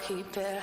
keep it.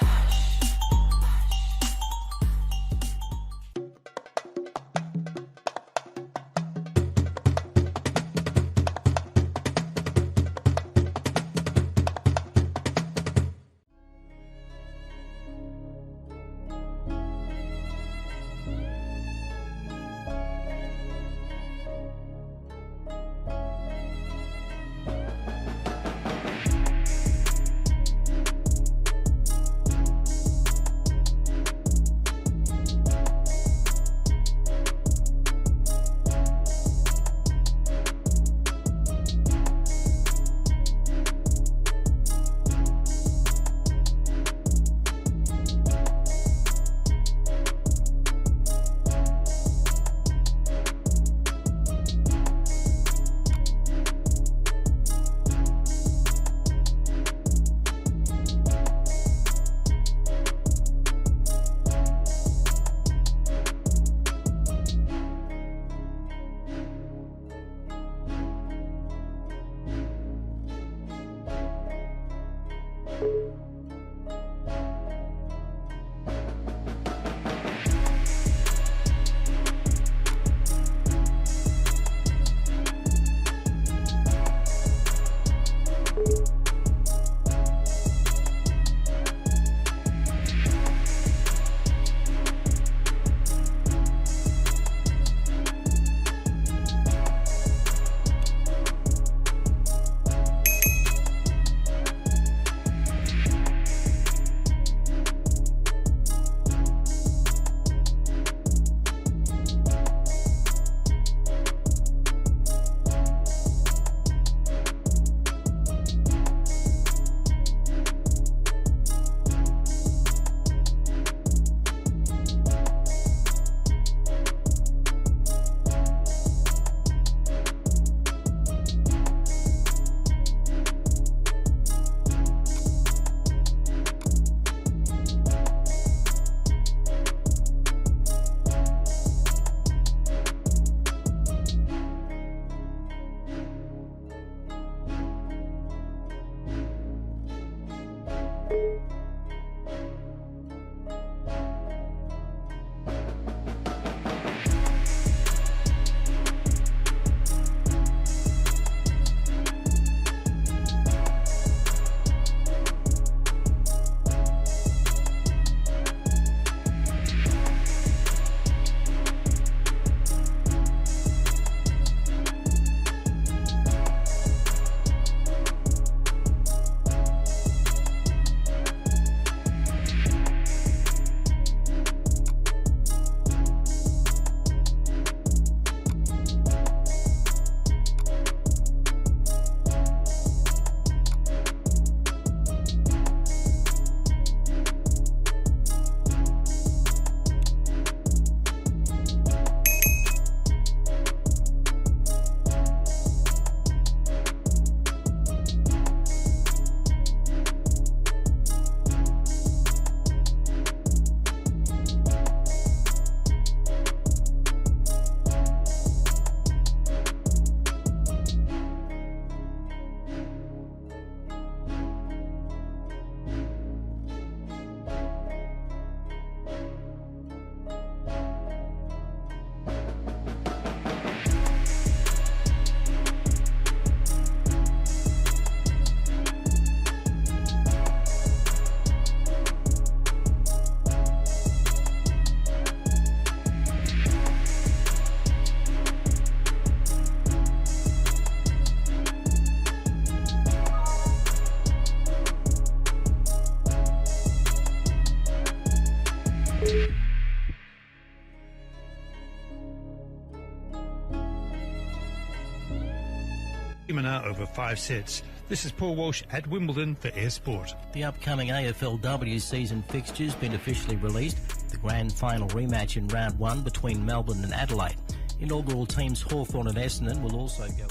Out over 5 sets. This is Paul Walsh at Wimbledon for Air Sport. The upcoming AFLW season fixtures been officially released. The grand final rematch in round 1 between Melbourne and Adelaide. Inaugural teams Hawthorn and Essendon will also go.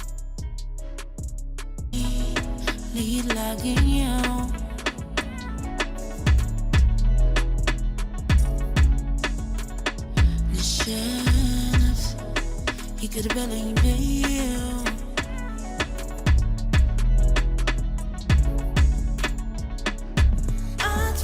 He could have believed in you. I'd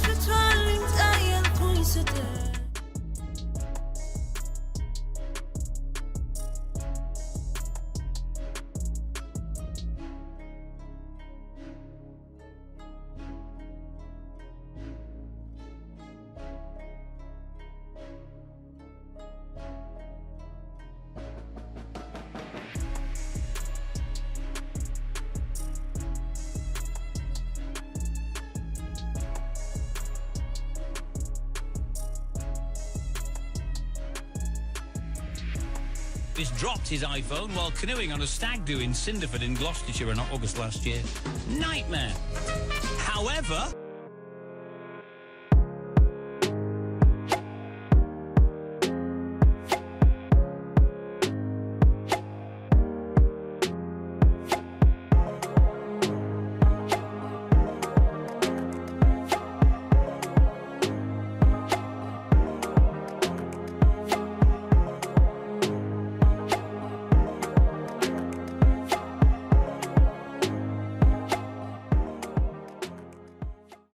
cyclist dropped his iPhone while canoeing on a stag do in Cinderford in Gloucestershire in August last year. Nightmare. However...